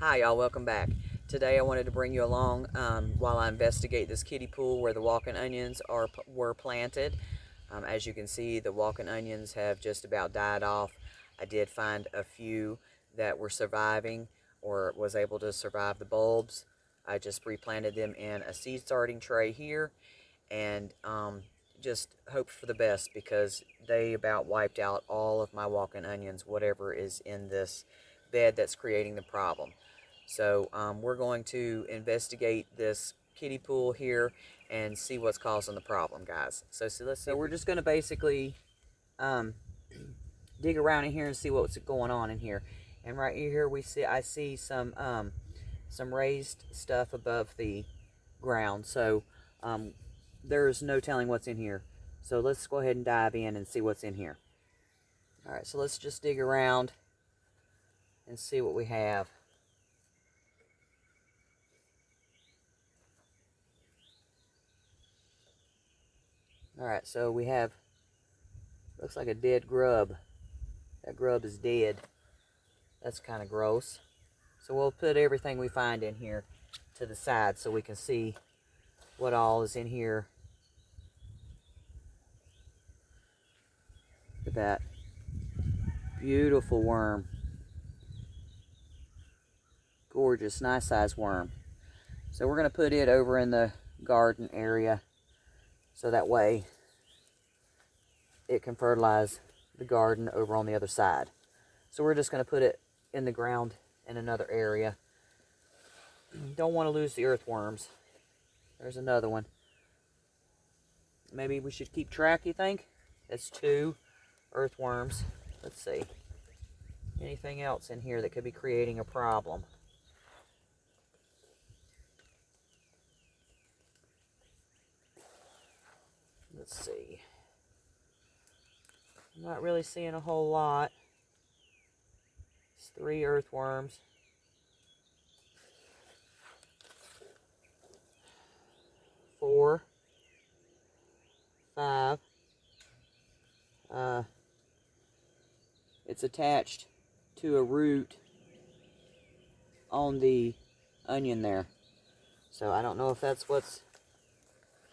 Hi y'all, welcome back. Today I wanted to bring you along while I investigate this kiddie pool where the walking onions were planted. As you can see, the walking onions have just about died off. I did find a few that were surviving or was able to survive the bulbs. I just replanted them in a seed starting tray here and just hoped for the best because they about wiped out all of my walking onions, whatever is in this bed that's creating the problem. So we're going to investigate this kiddie pool here and see what's causing the problem, guys. So we're just going to basically um, dig around in here and see what's going on in here. And right here I see some raised stuff above the ground. So there's no telling what's in here. So let's go ahead and dive in and see what's in here. All right, so let's just dig around and see what we have. All right, so we have, looks like a dead grub. That grub is dead. That's kind of gross. So we'll put everything we find in here to the side so we can see what all is in here. Look at that. Beautiful worm. Gorgeous, nice size worm. So we're going to put it over in the garden area so that way it can fertilize the garden over on the other side. So we're just going to put it in the ground in another area. Don't want to lose the earthworms. There's another one. Maybe we should keep track, you think? That's 2 earthworms. Let's see. Anything else in here that could be creating a problem? Let's see. I'm not really seeing a whole lot. It's 3 earthworms. 4, 5. It's attached to a root on the onion there. So I don't know if that's what's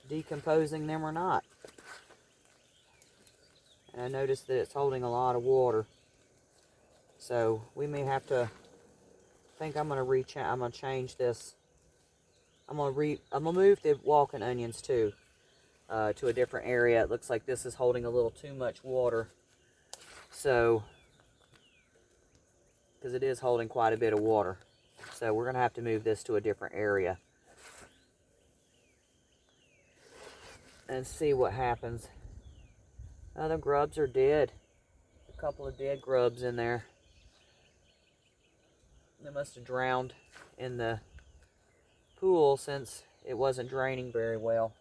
decomposing them or not. And I noticed that it's holding a lot of water. So we may have to, I think I'm gonna change this. I'm gonna move the walking onions too to a different area. It looks like this is holding a little too much water. So, because it is holding quite a bit of water. So we're gonna have to move this to a different area and see what happens. The grubs are dead. A couple of dead grubs in there. They must have drowned in the pool since it wasn't draining very well.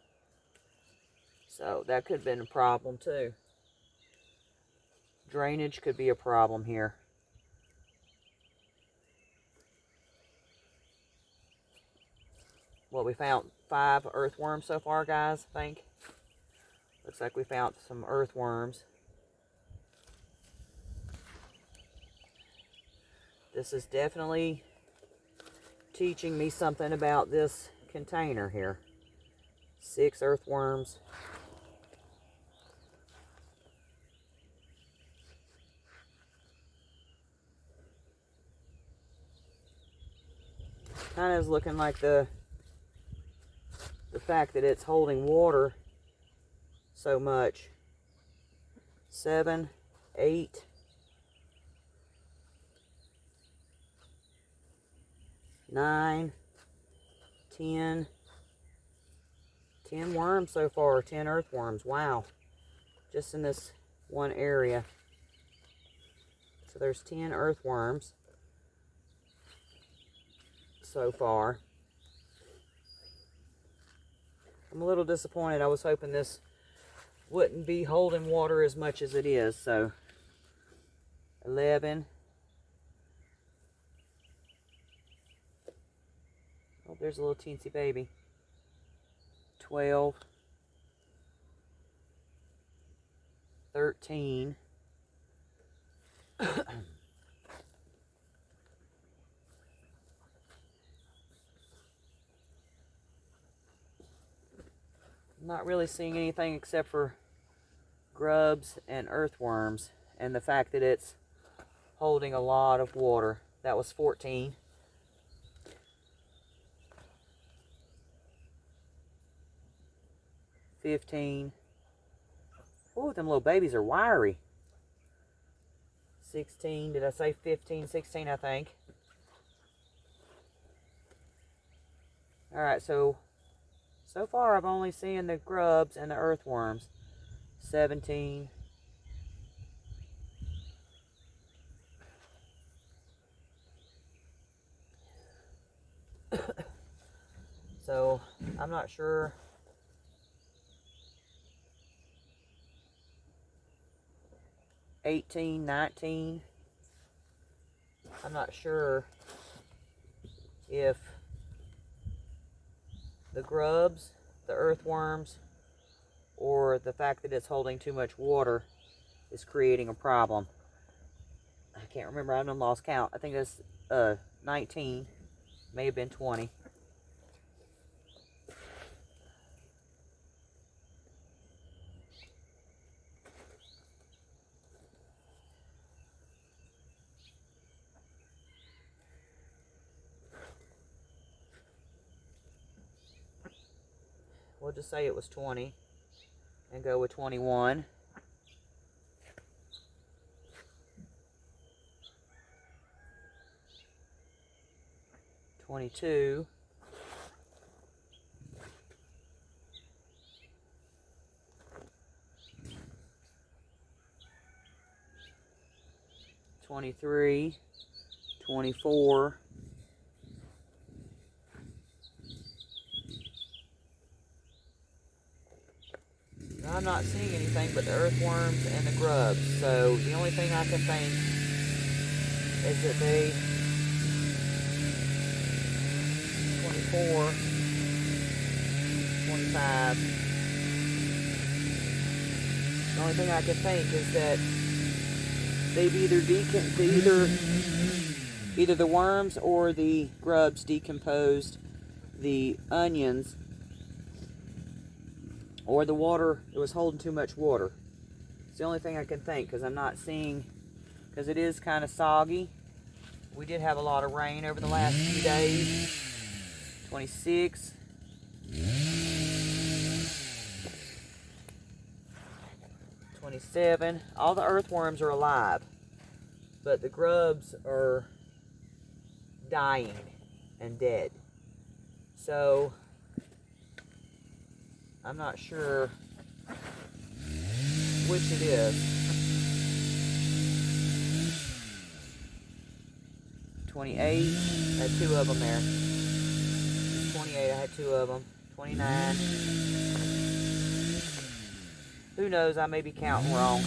So that could have been a problem too. Drainage could be a problem here. Well, we found 5 earthworms so far, guys, I think. Looks like we found some earthworms. This is definitely teaching me something about this container here. 6 earthworms. Kind of is looking like the fact that it's holding water so much. 7, 8. 9, 10. 10 worms so far, 10 earthworms. Wow. Just in this one area. So there's 10 earthworms so far. I'm a little disappointed. I was hoping this wouldn't be holding water as much as it is. So 11. Oh, there's a little teensy baby. 12. 13. 14. I'm not really seeing anything except for grubs and earthworms, and the fact that it's holding a lot of water. That was 14. $15. Oh, them little babies are wiry. 16. Did I say 15? 16, I think. Alright, so far I've only seen the grubs and the earthworms. 17. So, I'm not sure. 18, 19. I'm not sure if the grubs, the earthworms, or the fact that it's holding too much water is creating a problem. I can't remember. I done lost count. I think that's 19. May have been 20. We'll just say it was 20 and go with 21. 22. 23. 24. I'm not seeing anything but the earthworms and the grubs, so the only thing I can think is that they 24, 25. The only thing I can think is that they've either the worms or the grubs decomposed the onions, or the water, it was holding too much water. It's the only thing I can think, because I'm not seeing, because it is kind of soggy. We did have a lot of rain over the last few days. 26. 27. All the earthworms are alive, but the grubs are dying and dead. So I'm not sure which it is. 28, I had 2 of them there. 28, I had 2 of them. 29. Who knows, I may be counting wrong.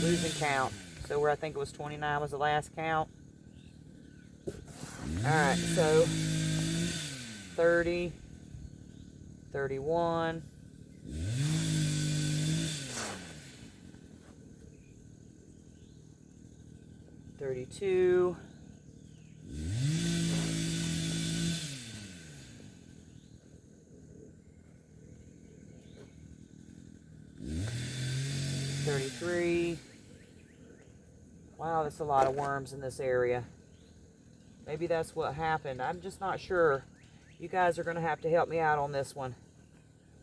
Losing count. So where I think it was 29 was the last count. Alright, so 30, 31, 32, 33. Wow, that's a lot of worms in this area. Maybe that's what happened. I'm just not sure. You guys are going to have to help me out on this one.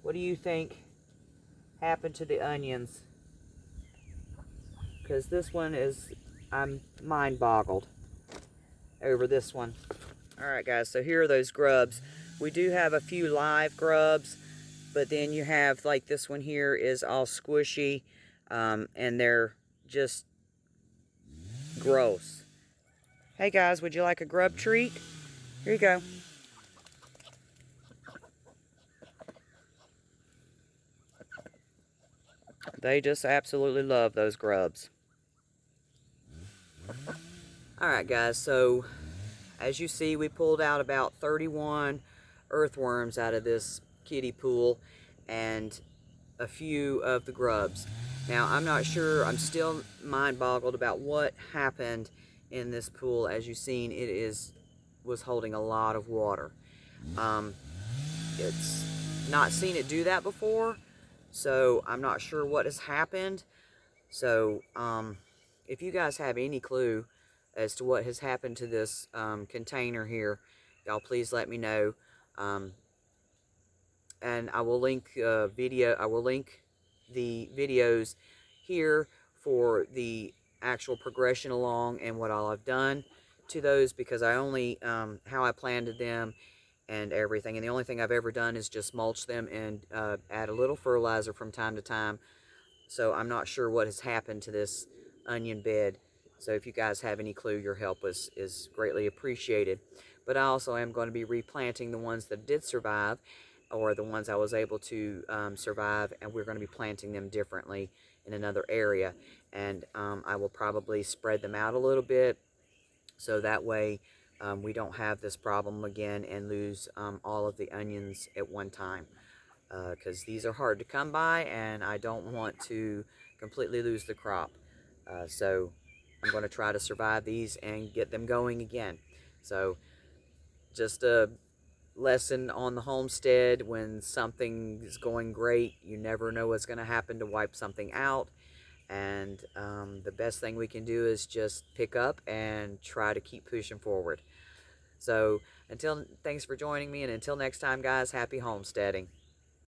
What do you think happened to the onions? Because this one is, I'm mind boggled over this one. Alright guys, so here are those grubs. We do have a few live grubs, but then you have, like this one here is all squishy, and they're just gross. Hey guys, would you like a grub treat? Here you go. They just absolutely love those grubs. Alright guys, so as you see, we pulled out about 31 earthworms out of this kiddie pool and a few of the grubs. Now, I'm not sure, I'm still mind boggled about what happened in this pool. As you've seen, it is was holding a lot of water. It's not seen it do that before, so I'm not sure what has happened. So if you guys have any clue as to what has happened to this container here, y'all please let me know. Um, and I will link I will link the videos here for the actual progression along and what all I've done to those, because I only how I planted them and everything, and the only thing I've ever done is just mulch them and add a little fertilizer from time to time. So I'm not sure what has happened to this onion bed. So if you guys have any clue, your help is greatly appreciated. But I also am going to be replanting the ones that did survive, or the ones I was able to survive, and we're going to be planting them differently in another area. And I will probably spread them out a little bit, so that way we don't have this problem again and lose all of the onions at one time, because these are hard to come by, and I don't want to completely lose the crop. So I'm going to try to survive these and get them going again. So just a lesson on the homestead: when something is going great, you never know what's going to happen to wipe something out. And the best thing we can do is just pick up and try to keep pushing forward. So thanks for joining me, and until next time, guys, happy homesteading.